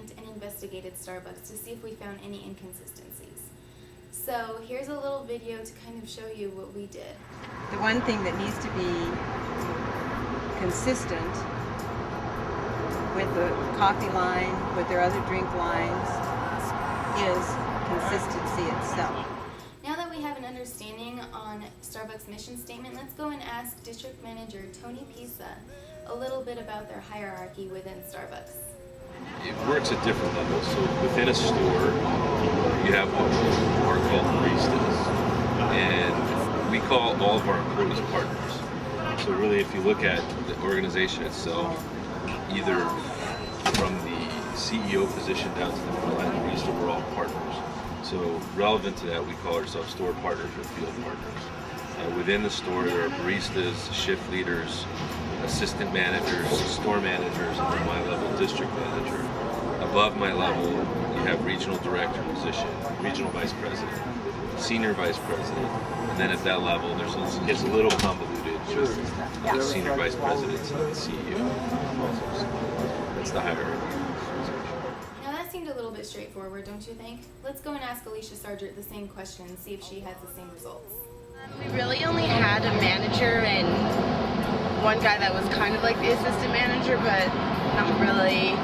went and investigated Starbucks to see if we found any inconsistencies. So here's a little video to kind of show you what we did. The one thing that needs to be consistent with the coffee line, with their other drink lines, is consistency itself. Now that we have an understanding on Starbucks' mission statement, let's go and ask District Manager Tony Pisa a little bit about their hierarchy within Starbucks. It works at different levels. So within a store, you have what are called baristas, and we call all of our employees partners. So really, if you look at the organization itself, either from the CEO position down to the frontline barista, we're all partners. So relevant to that, we call ourselves store partners or field partners. Within the store, there are baristas, shift leaders, assistant managers, store managers, and then my level, district manager. Above my level, you have regional director position, regional vice president, senior vice president, and then at that level, it gets a little convoluted with senior vice presidents and the CEO. That's the hierarchy. Now that seemed a little bit straightforward, don't you think? Let's go and ask Alicia Sargent the same question and see if she has the same results. We really only had a manager and one guy that was kind of like the assistant manager, but not really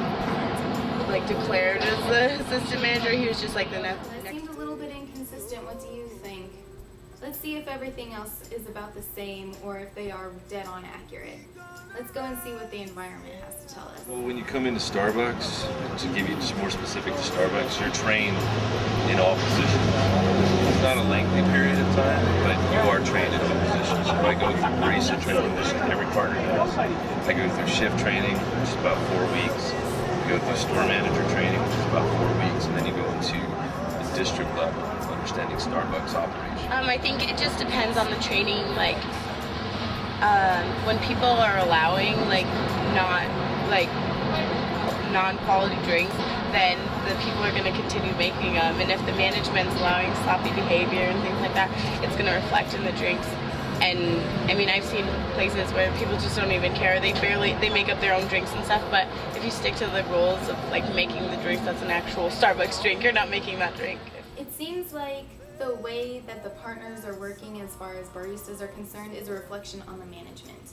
like declared as the assistant manager. He was just like the next. That seemed a little bit inconsistent. What do you think? Let's see if everything else is about the same or if they are dead on accurate. Let's go and see what the environment has to tell us. Well, when you come into Starbucks, to give you just more specific to Starbucks, you're trained in all positions. It's not a lengthy period of time, but you are trained in all positions. So I go through barista training, every partner does. I go through shift training, which is about 4 weeks. You go through store manager training, which is about 4 weeks, and then you go into the district level, understanding Starbucks operation. I think it just depends on the training. Like when people are allowing non-quality drinks, then the people are going to continue making them. And if the management's allowing sloppy behavior and things like that, it's going to reflect in the drinks. And I mean, I've seen places where people just don't even care. They make up their own drinks and stuff. But if you stick to the rules of like making the drinks, that's an actual Starbucks drink. You're not making that drink. It seems like the way that the partners are working as far as baristas are concerned is a reflection on the management.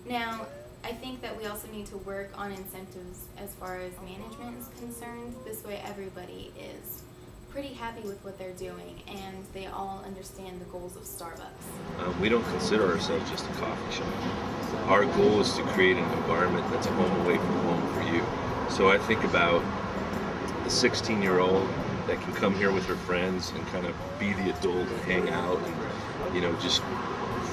Now, I think that we also need to work on incentives as far as management is concerned. This way everybody is pretty happy with what they're doing and they all understand the goals of Starbucks. We don't consider ourselves just a coffee shop. Our goal is to create an environment that's a home away from home for you. So I think about the 16-year-old that can come here with her friends and kind of be the adult and hang out and, just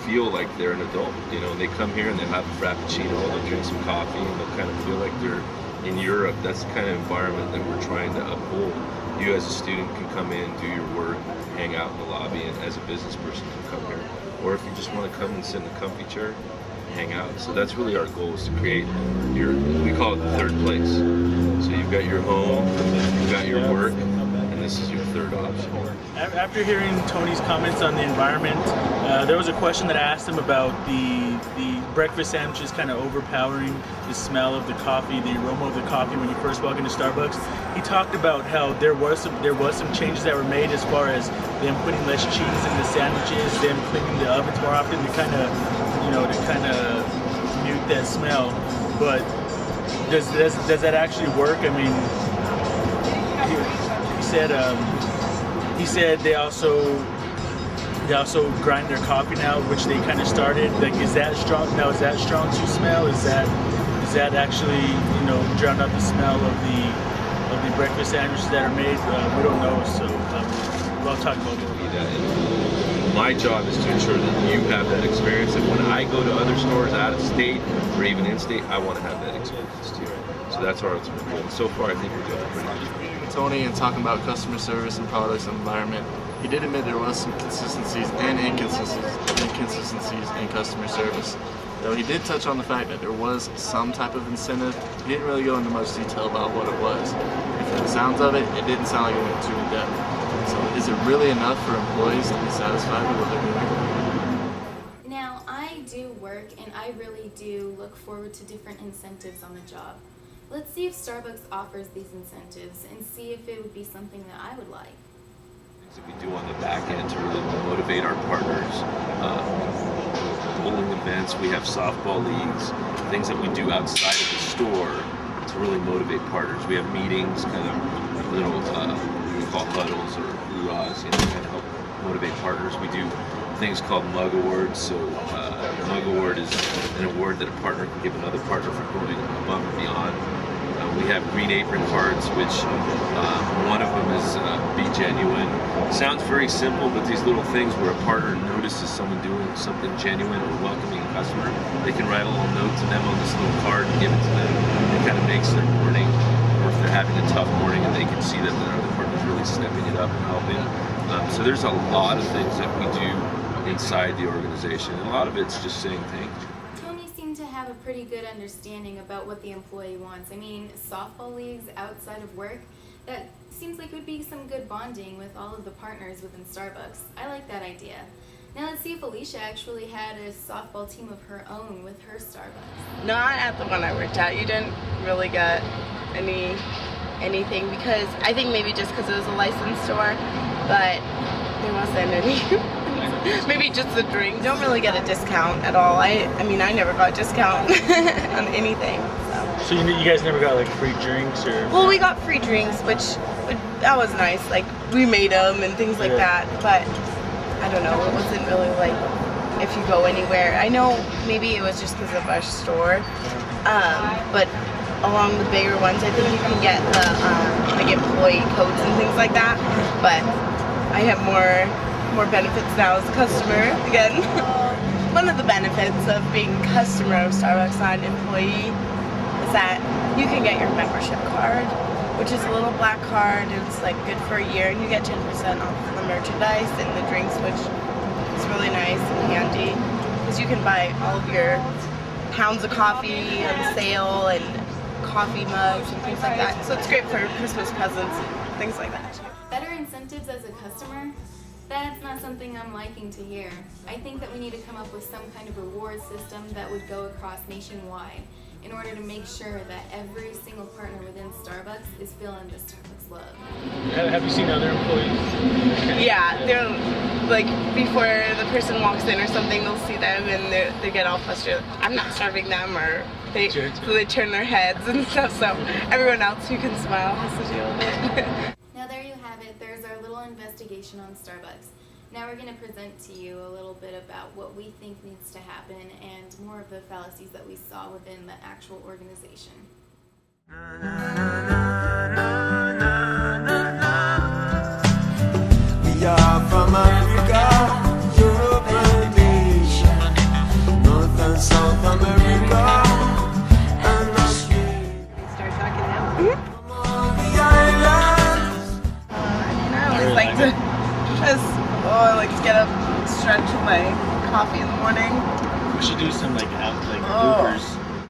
feel like they're an adult. And they come here and they have a frappuccino, they'll drink some coffee, and they'll kind of feel like they're in Europe. That's the kind of environment that we're trying to uphold. You as a student can come in, do your work, hang out in the lobby, and as a business person can come here. Or if you just want to come and sit in a comfy chair, hang out. So that's really our goal, is to create we call it the third place. So you've got your home, you've got your work, and this is your third option. After hearing Tony's comments on the environment, there was a question that I asked him about the breakfast sandwiches kind of overpowering the smell of the coffee, the aroma of the coffee when you first walk into Starbucks. He talked about how there was some changes that were made as far as them putting less cheese in the sandwiches, them cleaning the ovens more often to kind of mute that smell. But does that actually work? I mean, he said they also grind their coffee now, which they kind of started. Like, is that strong? Now, is that strong to smell? Is that actually drown out the smell of the breakfast sandwiches that are made? We don't know, so we'll talk about that. My job is to ensure that you have that experience, and when I go to other stores out of state or even in state, I want to have that experience too. So that's our ultimate goal. And so far, I think we're doing pretty good. Tony, and talking about customer service and products and environment, he did admit there was some consistencies and inconsistencies in customer service. Though he did touch on the fact that there was some type of incentive, he didn't really go into much detail about what it was. And from the sounds of it, it didn't sound like it went too in depth. So is it really enough for employees to be satisfied with what they're doing? Now, I do work and I really do look forward to different incentives on the job. Let's see if Starbucks offers these incentives and see if it would be something that I would like. Things that we do on the back end to really motivate our partners. Bowling events, we have softball leagues, things that we do outside of the store to really motivate partners. We have meetings, kind of little, we call huddles or hoorahs, kind of help motivate partners. We do things called Mug Awards. So the Mug Award is an award that a partner can give another partner for going above and beyond. We have Green Apron cards, which one of them is Be Genuine. Sounds very simple, but these little things where a partner notices someone doing something genuine or welcoming a customer, they can write a little note to them on this little card and give it to them. It kind of makes their morning, or if they're having a tough morning and they can see that their other partner's really stepping it up and helping. So there's a lot of things that we do inside the organization, and a lot of it's just saying thank you. To have a pretty good understanding about what the employee wants. I mean, softball leagues outside of work, that seems like it would be some good bonding with all of the partners within Starbucks. I like that idea. Now let's see if Alicia actually had a softball team of her own with her Starbucks. Not at the one I worked at. You didn't really get anything because I think maybe just because it was a licensed store, but there wasn't any. Maybe just the drink. You don't really get a discount at all. I mean, I never got a discount on anything. So you guys never got like free drinks or? Well, we got free drinks, which that was nice. Like we made them and things like that. But I don't know. It wasn't really like if you go anywhere. I know maybe it was just because of our store, but along the bigger ones, I think you can get the like employee codes and things like that. But I have more benefits now as a customer. Again, one of the benefits of being a customer of Starbucks, not an employee, is that you can get your membership card, which is a little black card. It's like good for a year, and you get 10% off the merchandise and the drinks, which is really nice and handy because you can buy all of your pounds of coffee on sale and coffee mugs and things like that. So it's great for Christmas presents and things like that. Better incentives as a customer? That's not something I'm liking to hear. I think that we need to come up with some kind of reward system that would go across nationwide in order to make sure that every single partner within Starbucks is feeling the Starbucks love. Have you seen other employees? Yeah, they're like before the person walks in or something, they'll see them and they get all frustrated. I'm not serving them, or so they turn their heads and stuff. So everyone else who can smile has to deal with it. Now there you have it. There's our little investigation on Starbucks. Now we're going to present to you a little bit about what we think needs to happen and more of the fallacies that we saw within the actual organization. We are from Africa, Europe and Asia, North and South America, and Australia. Start talking now. From all the islands. I always like to just I like to get up, stretch with my coffee in the morning. We should do some bloopers.